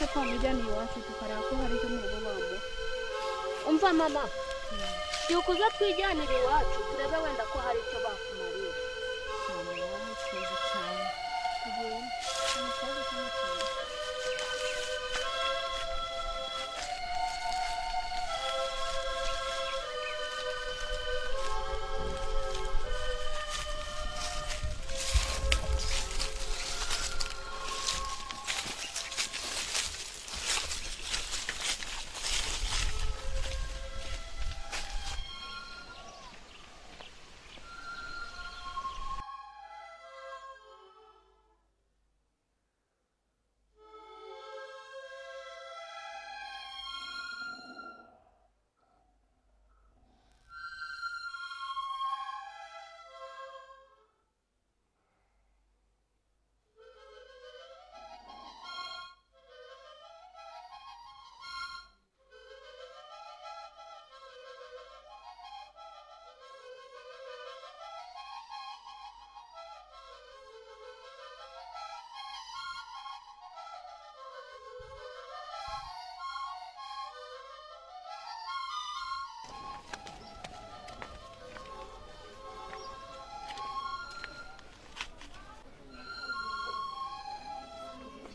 se twamujyana iwacu tukareba ko hari icyo mu rugo bambo. Umva mama, yuko uza twijyanira iwacu turebe wenda ko hari icyo bakumariye. Murakoze cyane.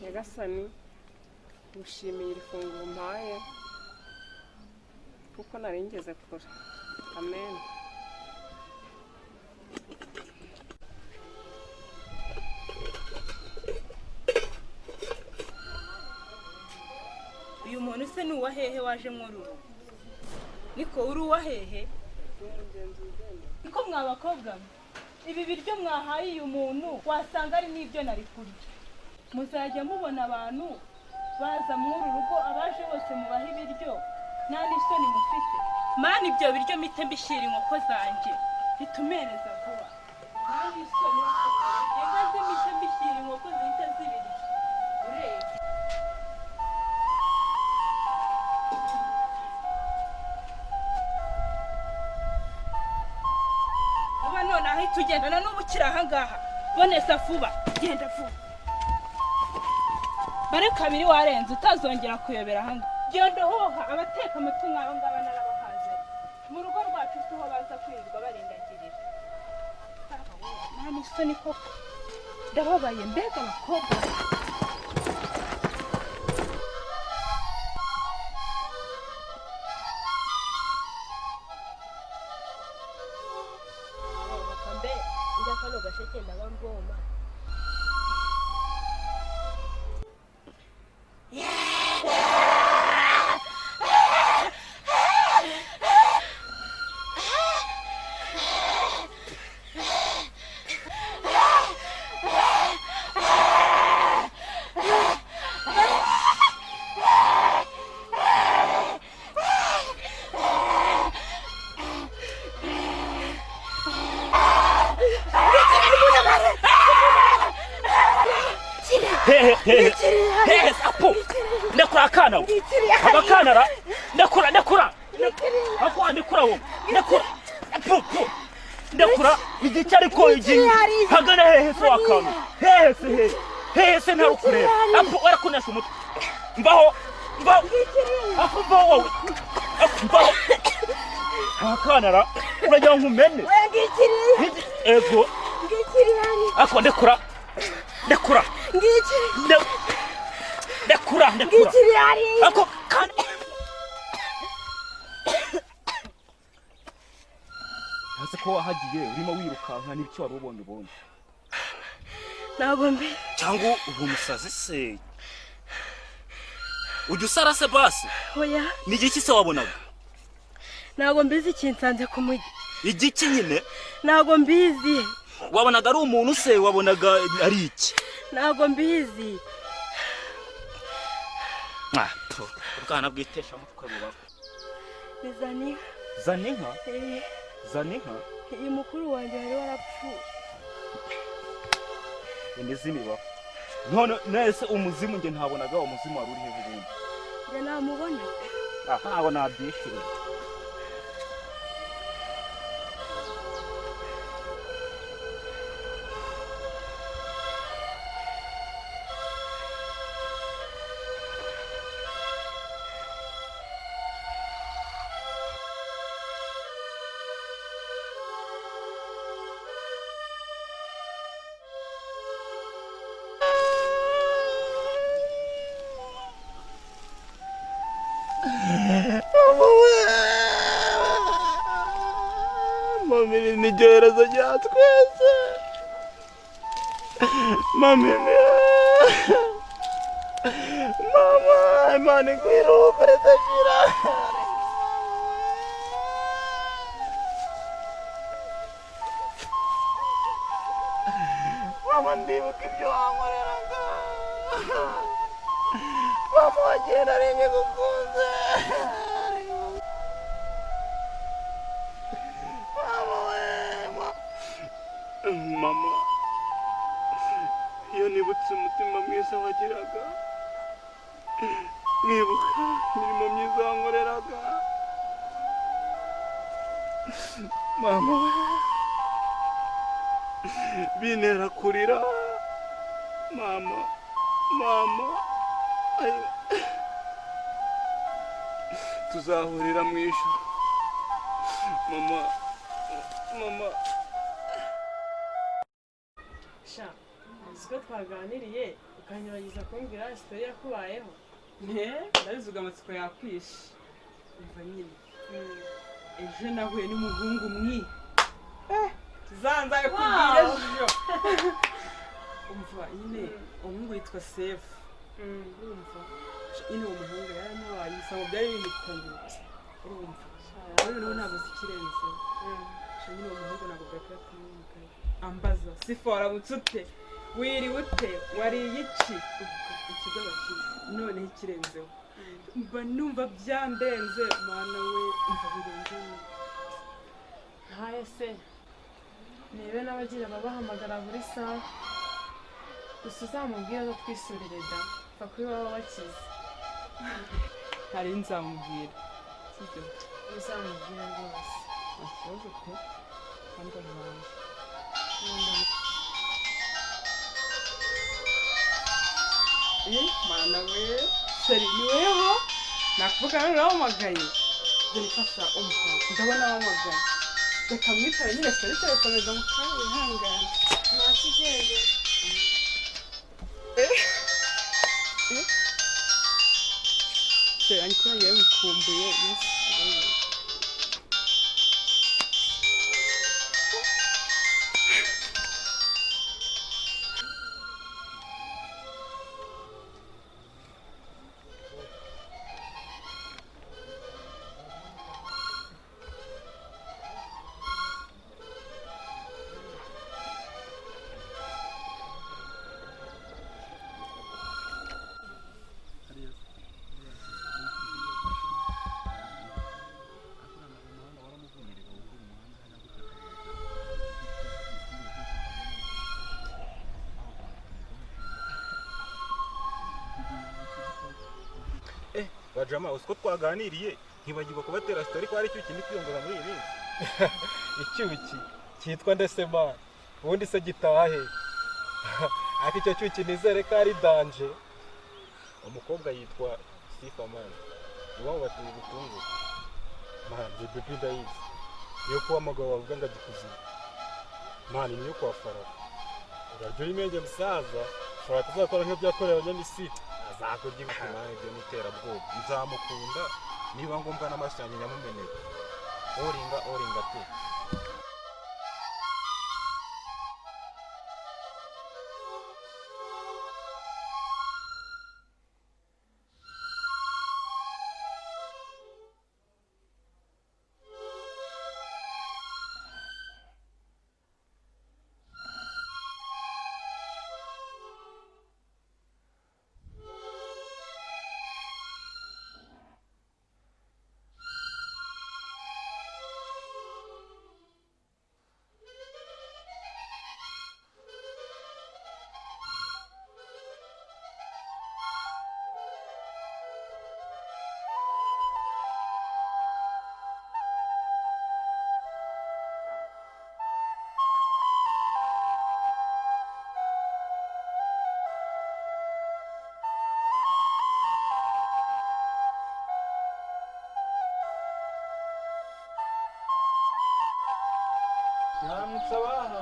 Nyagasani ngushimiye iri funguro mpaye kuko nari ngeze kure. Amen. Uyu muntu se ni uwahehe waje mw'urugo? Niko uri uwahehe? Niko mwa bakobwa ibi biryo mwahaye uyu muntu wasanga ari n'ibyo nari kurya. Muzajya mubona abantu baza mw'uru rugo abaje bose mubaha ibiryo nta n'isoni mufite. Mana ibyo biryo mite mbishyira inkoko zanjye bitumereza vuba. Nta n'isoni yagaze mite mbishyira inkoko zihita zibirya. Urebe uba none ahita ugendana n'ubu ukiri ahangaha bonesa vuba genda vuba. Bare kabiri warenze utazongera kuyobera hanga. Genda hoha abateka amatwi nk'aba ngaba narabahaze. Mu rugo rwacu siho baza kwirirwa barindagirira. Nta n'isoni koko. Ndababaye mbega abakobwa. Kambe njya kano gasheke ndabamboma. Hehe apo ndakura akana agakanara ndakura ako ndakura wo ndakura apo ndakura igice ariko igi hagana hehe so akana hehe se ntarukurera apo warakunesha umutwe mbaho ako mbaho akanara urajya nkumene ego ako ndakura ndakura ako kana hase ko wahagiye urimo wirukanka n'ibyo wari ubonye ubundi Ntabwo mbi cyangwa ubu musazi se ujya usara se basi oya ni igiki se wabonaga ntabwo mbizi kinsanze ku mujyi igiki nyine ntabwo mbizi wabonaga ari umuntu se wabonaga ari iki ntabwo mbizi ubwana bwitesha mutwe bubaho Zaninka iyi mukuru wanjye wari warapfuye imizimu ibaho none nese umuzimu nge ntabonaga umuzimu wari uri hehe ubundi njye namubona ntabwo nabyishimiye mami ni igyoherezo rya twese mami mama imana igwiruka ridashira mama ndibuka ibyo wankoreraga mama wagenda arenge gukunze mama iyo nibutse umutima mwiza wagiraga nibuka imirimo myiza wankoreraga mama bintera kurira mama tuzahurira mu ijuru mama sha siko twaganiriye ukanyuragiza kumbwira sitori yakubayeho ndabivuga amatsiko yakwishe umva nyine ejo nahuye n'umuhungu zanzaye kubwira ejo umva nyine umuhungu yitwa sefu urumva nyine uwo muhungu yaranabaye ibisabo byari bimutanye urumva noneho ntabwo zikirenze nyine uwo muhungu ntabwo bwakaratamwumvaye ambaza sifu waramutse ute wiriwe ute wariye iki ikigo bakizi noneho ikirenzeho mba numva byandenze mana we umva birenzeho ntaye se nibe n'abagira babahamagara buri saha gusa uzamubwire ko twisurire da pfa kuri baba bakize hari nzamubwira sibyo uzamubwira rwose nta kibazo pe kandi ahantu mana we sheri ni weho nakuvuga none urahamagaye dore fasha umva ndabona wahamagaye reka mwitare nyine sheri cyo gukomeza mu kanya wihangane nta kigende sheri ariko yagiye bikumbuye yesu bajama uko twaganiriye ntibagirwa kubatera sitori ko hari icyo kintu kwiyongera muri iyi minsi icyuki cyitwa ndetse mana ubundi se gitahe ariko icyo cyuki nizere ko ari danje umukobwa yitwa sifa mani niba mubatuye gutungura manje bibi ndayizi niyo kuba amagabo bavuga ngo agikuziye mani niyo kwa farawo uraryoha imenge musaza ushobora kuzakora nk'ibyakorewe abanyamisiri azakurya ibituma ibyo n'iterabwoba nzamukunda niba ngombwa n'amaso yanjye nyamumeneka oringa tu mwaramutse abana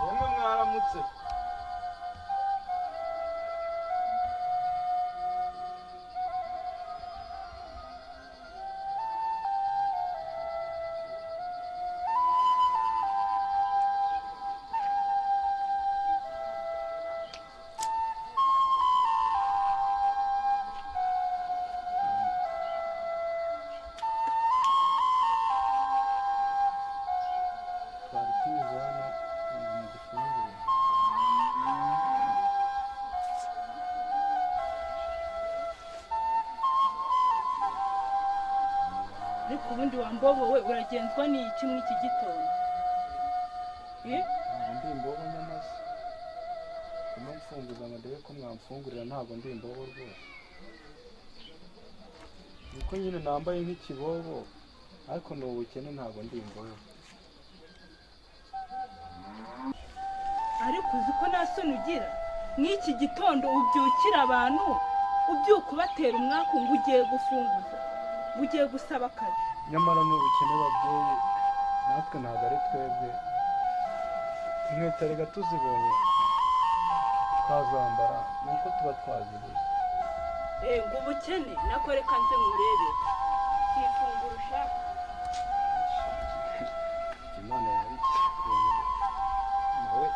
yemwe mwaramutse ubundi wambobowe uragenzwa n'iki muri iki gitondo? ntabwo ndi imbobo nyamase ndimo mfunguza ngo ndebe ko mwamfungurira, ntabwo ndi imbobo rwose. niko nyine nambaye nk'ikibobo ariko ni ubukene, ntabwo ndi imbobo. ariko uzi ko nta soni ugira nk'iki gitondo ubyukira abantu ubyuka ubatera umwaku ngo ugiye gufunguza, ngo ugiye gusaba akazi. nyamara ni ubukene babyeyi, natwe ntabwo ari twebwe. inkweto rega tuzibonye twazambara, ni uko tuba twazibuze. ngo ubukene nako reka nze murebe si ifunguro ushaka. Imana yabikiye nawe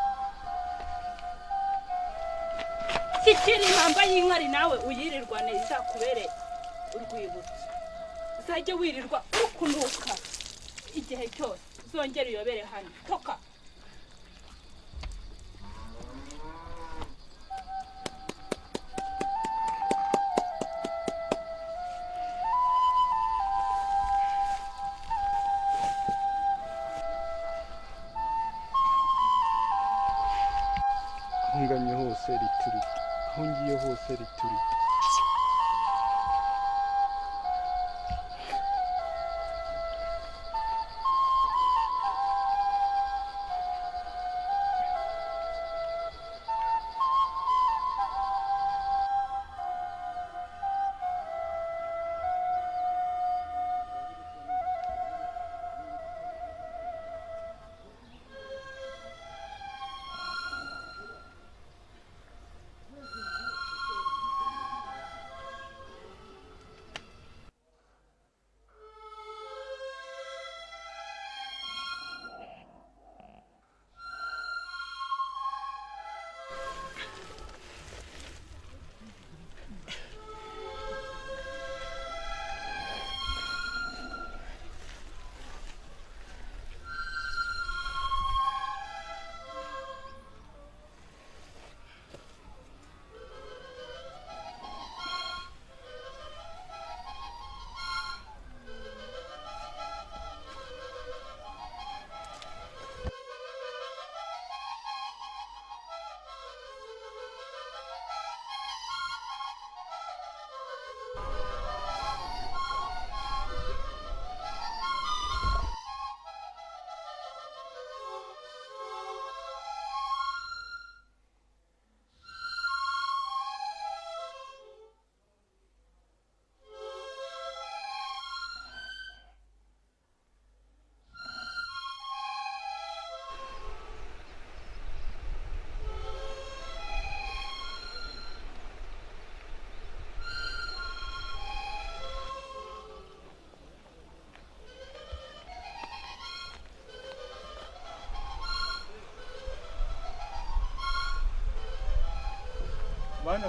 kikiri impamba y'inkari nawe uyirirwane izakubere urwibutso, uzajye wirirwa ukunuka igihe cyose, uzongere uyobere hano toka. aho nganye hose rituri, aho ngiye hose rituri. bana